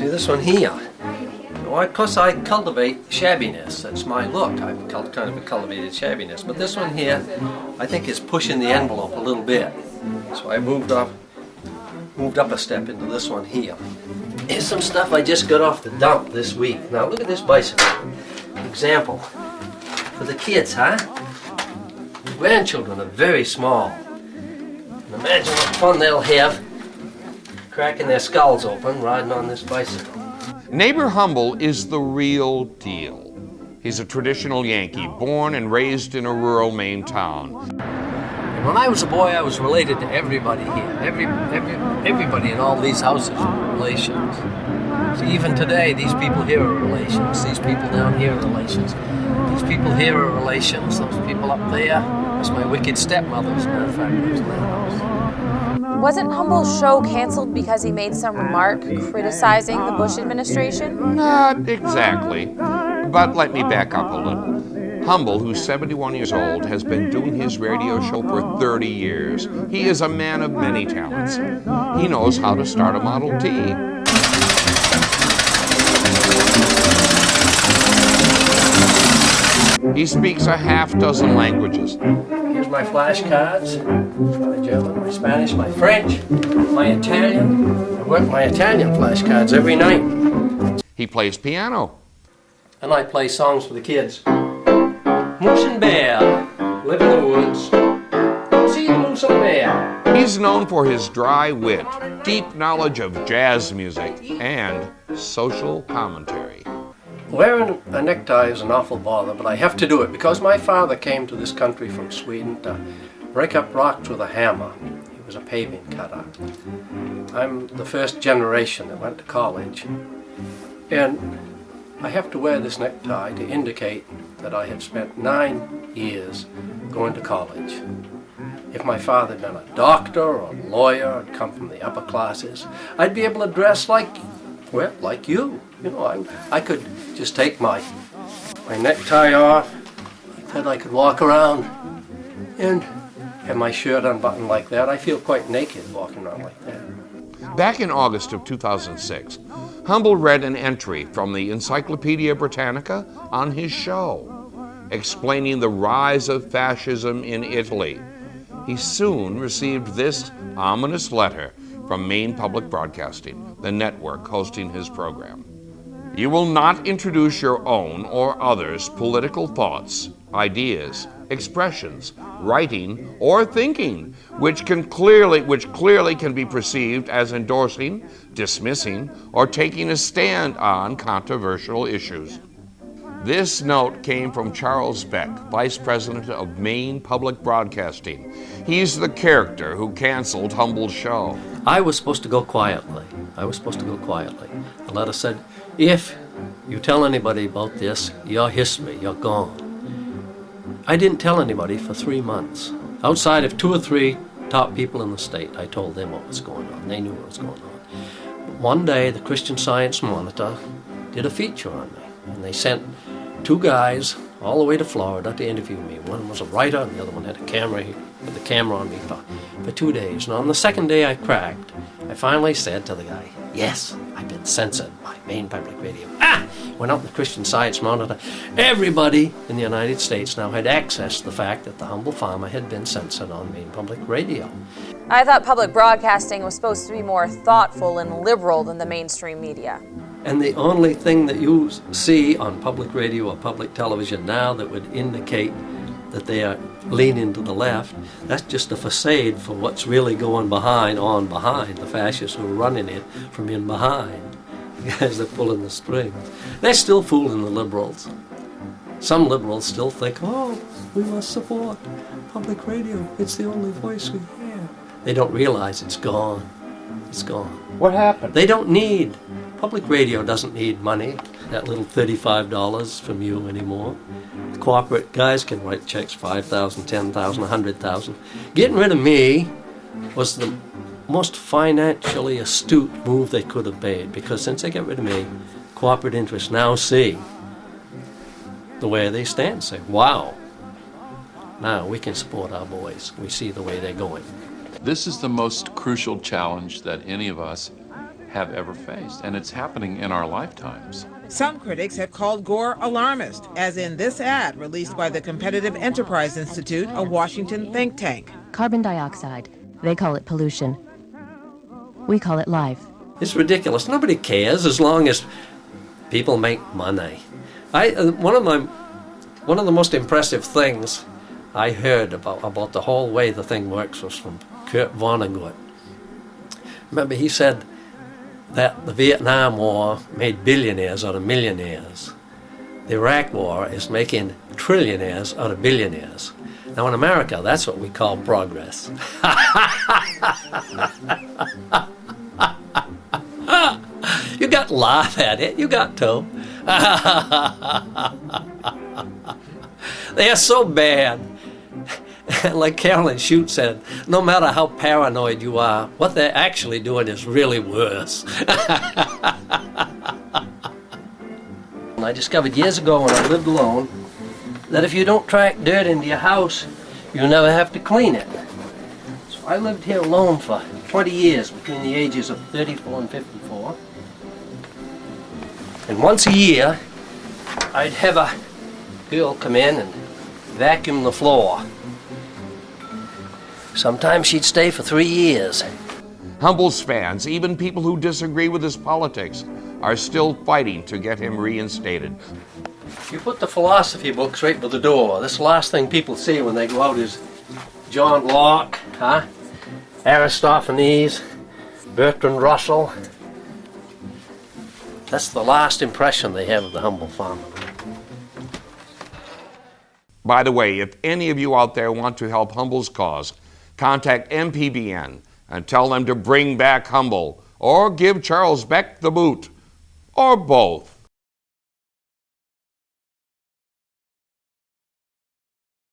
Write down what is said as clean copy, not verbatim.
See this one here? Well, of course I cultivate shabbiness. That's my look. I've kind of a cultivated shabbiness. But this one here, I think is pushing the envelope a little bit. So I moved up a step into this one here. Here's some stuff I just got off the dump this week. Now look at this bicycle. Example for the kids, huh? The grandchildren are very small. And imagine what fun they'll have cracking their skulls open riding on this bicycle. Neighbor Humble is the real deal. He's a traditional Yankee, born and raised in a rural Maine town. When I was a boy, I was related to everybody here. Everybody in all these houses were relations. So even today, these people here are relations. These people down here are relations. These people here are relations. Those people up there, that's my wicked stepmother, as a matter of fact, lives in that house. Wasn't Humble's show canceled because he made some remark criticizing the Bush administration? Not exactly, but let me back up a little. Humble, who's 71 years old, has been doing his radio show for 30 years. He is a man of many talents. He knows how to start a Model T. He speaks a half-dozen languages. Here's my flashcards. My German, my Spanish, my French, my Italian. I work my Italian flashcards every night. He plays piano. And I play songs for the kids. Moose and bear, live in the woods. See the moose and bear. He's known for his dry wit, deep knowledge of jazz music, and social commentary. Wearing a necktie is an awful bother, but I have to do it because my father came to this country from Sweden to break up rocks with a hammer. He was a paving cutter. I'm the first generation that went to college. And I have to wear this necktie to indicate that I have spent 9 years going to college. If my father had been a doctor or a lawyer and come from the upper classes, I'd be able to dress like you. You know, I could just take my necktie off, like that. I could walk around and have my shirt unbuttoned like that. I feel quite naked walking around like that. Back in August of 2006, Humble read an entry from the Encyclopedia Britannica on his show, explaining the rise of fascism in Italy. He soon received this ominous letter from Maine Public Broadcasting, the network hosting his program. You will not introduce your own or others' political thoughts, ideas, expressions, writing, or thinking, which clearly can be perceived as endorsing, dismissing, or taking a stand on controversial issues. This note came from Charles Beck, Vice President of Maine Public Broadcasting. He's the character who canceled Humble's show. I was supposed to go quietly. The letter said, if you tell anybody about this, you're history, you're gone. I didn't tell anybody for 3 months. Outside of 2 or 3 top people in the state, I told them what was going on. They knew what was going on. But one day, the Christian Science Monitor did a feature on me. And they sent 2 guys all the way to Florida to interview me. One was a writer, and the other one had a camera. He put the camera on me for 2 days. And on the second day I cracked, I finally said to the guy, yes, I've been censored by Maine Public Radio. Went out in the Christian Science Monitor. Everybody in the United States now had access to the fact that the humble farmer had been censored on Maine Public Radio. I thought public broadcasting was supposed to be more thoughtful and liberal than the mainstream media. And the only thing that you see on public radio or public television now that would indicate that they are leaning to the left, that's just a facade for what's really going behind the fascists who are running it from in behind. The guys that are pulling the strings. They're still fooling the liberals. Some liberals still think, we must support public radio. It's the only voice we have. They don't realize it's gone. It's gone. What happened? Public radio doesn't need money, that little $35 from you anymore. The corporate guys can write checks, $5,000, $10,000, $100,000. Getting rid of me was the most financially astute move they could have made, because since they get rid of me, corporate interests now see the way they stand, say, wow, now we can support our boys. We see the way they're going. This is the most crucial challenge that any of us have ever faced, and it's happening in our lifetimes. Some critics have called Gore alarmist, as in this ad released by the Competitive Enterprise Institute, a Washington think tank. Carbon dioxide. They call it pollution. We call it life. It's ridiculous. Nobody cares as long as people make money. One of the most impressive things I heard about the whole way the thing works was from Kurt Vonnegut. Remember, he said that the Vietnam War made billionaires out of millionaires. The Iraq War is making trillionaires out of billionaires. Now in America, that's what we call progress. You got to laugh at it. You got to. They are so bad. Like Carolyn Shute said, no matter how paranoid you are, what they're actually doing is really worse. I discovered years ago when I lived alone that if you don't track dirt into your house, you never have to clean it. So I lived here alone for 20 years, between the ages of 34 and 54. And once a year, I'd have a girl come in and vacuum the floor. Sometimes she'd stay for 3 years. Humble's fans, even people who disagree with his politics, are still fighting to get him reinstated. You put the philosophy books right by the door. That's the last thing people see when they go out is John Locke, Aristophanes, Bertrand Russell. That's the last impression they have of the humble farmer. By the way, if any of you out there want to help Humble's cause, contact MPBN and tell them to bring back Humble, or give Charles Beck the boot, or both.